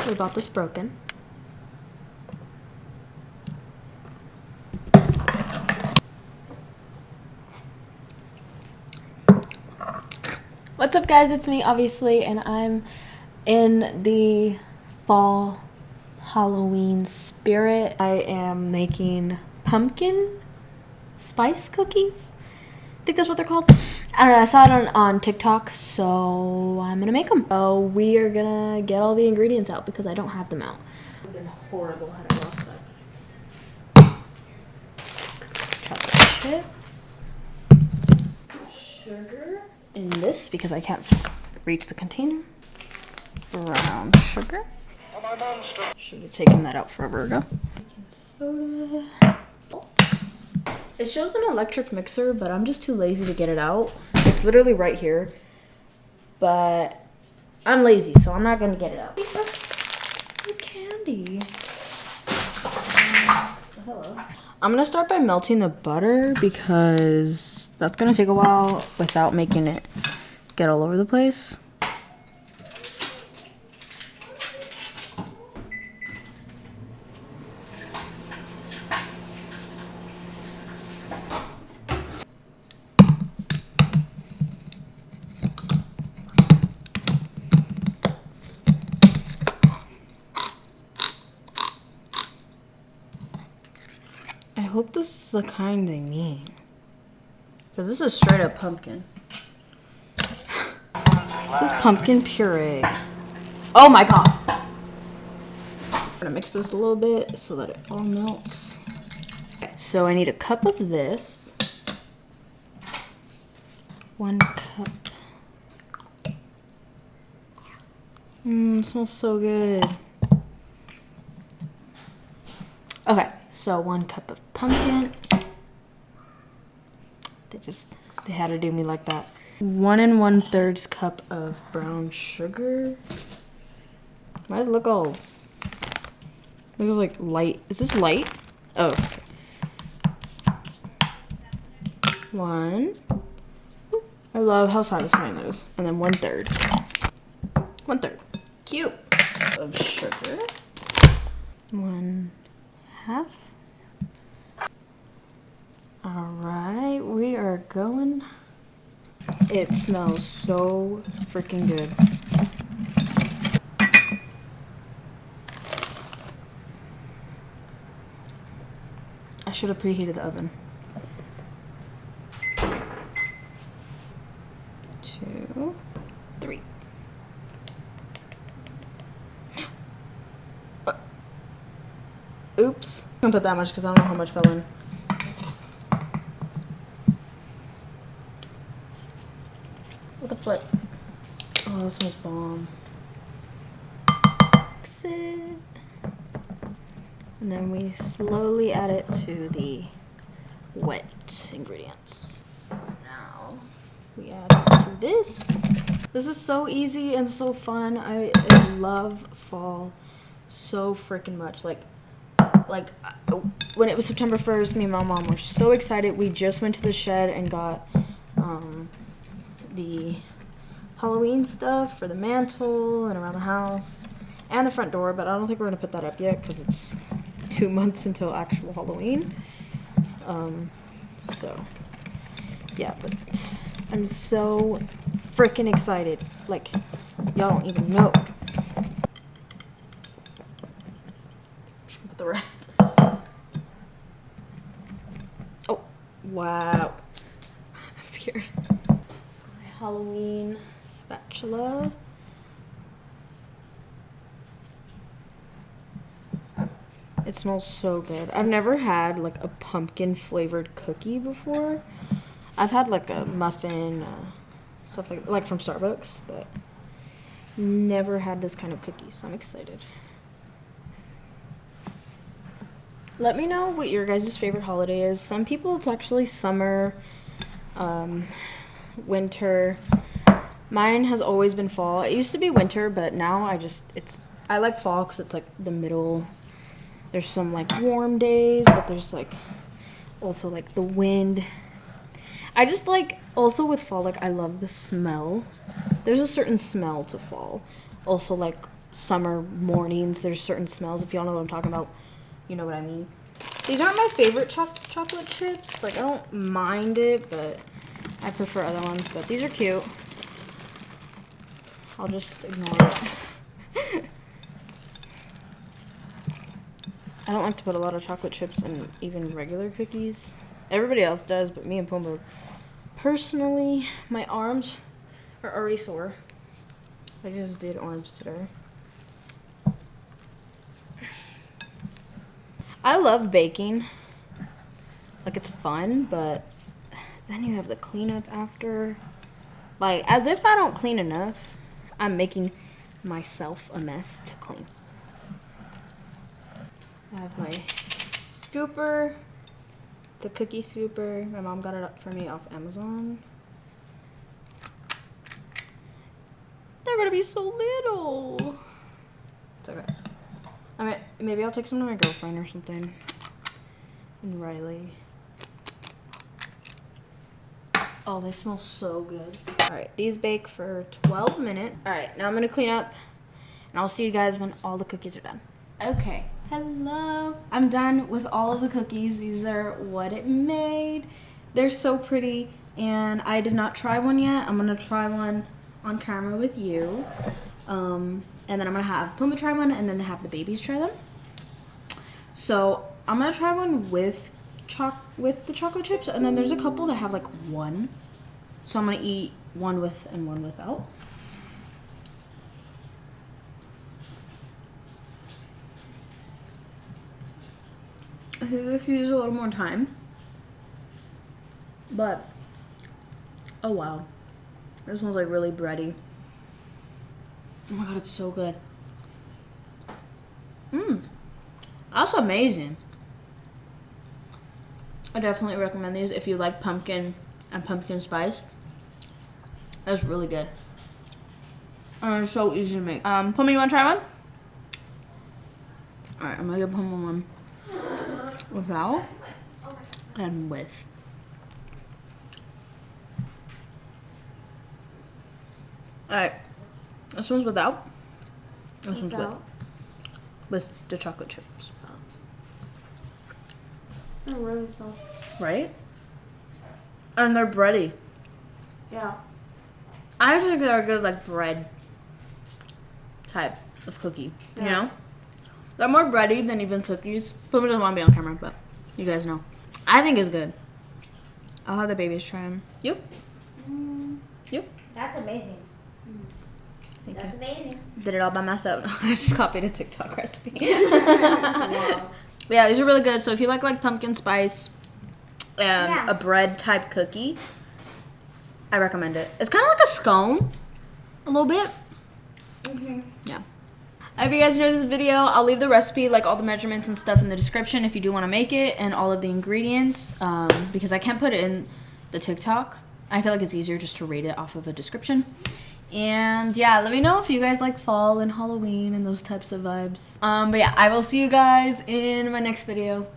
We bought this broken. What's up, guys? It's me, obviously, and I'm in the fall Halloween spirit. I am making pumpkin spice cookies. I think that's what they're called. I don't know. I saw it on TikTok, so I'm gonna make them. So we are gonna get all the ingredients out because I don't have them out. I've been horrible had I lost that. Chocolate chips, sugar in this because I can't reach the container. Brown sugar. Should have taken that out forever ago. Baking soda. It shows an electric mixer, but I'm just too lazy to get it out. It's literally right here, but I'm lazy, so I'm not gonna get it out. Candy. Hello. I'm gonna start by melting the butter because that's gonna take a while without making it get all over the place. I hope this is the kind they mean. Because this is straight up pumpkin. This is pumpkin puree. Oh my god! I'm gonna mix this a little bit so that it all melts. Okay, so I need a cup of this. 1 cup. It smells so good. Okay. So 1 cup of pumpkin. They had to do me like that. 1 1/3 cup of brown sugar. Why does it look all, it looks like light. Is this light? Oh, okay. 1. I love how satisfying that is. And then 1/3. 1/3. Cute. Of sugar. 1/2. Alright, we are going. It smells so freaking good. I should have preheated the oven. 2, 3. Oops. I'm gonna put that much because I don't know how much fell in. With a flip. Oh, this smells bomb. Mix it. And then we slowly add it to the wet ingredients. So now we add it to this. This is so easy and so fun. I love fall so freaking much. Like when it was September 1st, me and my mom were so excited. We just went to the shed and got the Halloween stuff for the mantle and around the house and the front door, but I don't think we're gonna put that up yet because it's 2 months until actual Halloween. So yeah, but I'm so freaking excited. Like, y'all don't even know. Just gonna put the rest. Oh, wow. I'm scared. Halloween spatula. It smells so good. I've never had like a pumpkin flavored cookie before. I've had like a muffin, stuff like from Starbucks, but never had this kind of cookie, so I'm excited. Let me know what your guys' favorite holiday is. Some people it's actually summer, winter. Mine has always been fall. It used to be winter, but now I like fall because it's like the middle. There's some like warm days, but there's like also like the wind. I just like also with fall, like I love the smell. There's a certain smell to fall. Also like summer mornings. There's certain smells. If y'all know what I'm talking about, you know what I mean. These aren't my favorite chocolate chips. Like, I don't mind it, but I prefer other ones. But these are cute. I'll just ignore it. I don't like to put a lot of chocolate chips in even regular cookies. Everybody else does, but me and Pumbaa, personally, my arms are already sore. I just did arms today. I love baking. Like, it's fun, but then you have the cleanup after. Like, as if I don't clean enough, I'm making myself a mess to clean. I have my scooper. It's a cookie scooper. My mom got it up for me off Amazon. They're gonna be so little. It's okay. I mean, maybe I'll take some to my girlfriend or something. And Riley. Oh, they smell so good. All right, these bake for 12 minutes. All right, now I'm gonna clean up, and I'll see you guys when all the cookies are done. Okay, hello. I'm done with all of the cookies. These are what it made. They're so pretty, and I did not try one yet. I'm gonna try one on camera with you. And then I'm gonna have Pumbaa try one, and then have the babies try them. So I'm gonna try one with the chocolate chips, and then there's a couple that have like one. So I'm gonna eat one with and one without. I think this uses a little more time, but oh wow, this one's like really bready. Oh my god, it's so good. That's amazing. I definitely recommend these if you like pumpkin and pumpkin spice. That's really good. And it's so easy to make. Pumbaa, you wanna try one? Alright, I'm gonna give Pumbaa one without and with. Alright. This one's without. This one's with the chocolate chips. They're really soft. Right? And they're bready. Yeah. I just think they're a good like bread type of cookie. Yeah. You know? They're more bready than even cookies. Pumbaa doesn't want to be on camera, but you guys know. I think it's good. I'll have the babies try them. You? You? That's amazing. Thank That's you. amazing. Did it all by myself. I just copied a TikTok recipe. Wow. But yeah, these are really good. So if you like pumpkin spice and Yeah. a bread type cookie, I recommend it. It's kind of like a scone, a little bit. Yeah. I hope you guys enjoyed this video. I'll leave the recipe, like all the measurements and stuff in the description if you do want to make it, and all of the ingredients, because I can't put it in the TikTok. I feel like it's easier just to rate it off of a description. And yeah, let me know if you guys like fall and Halloween and those types of vibes. But yeah, I will see you guys in my next video.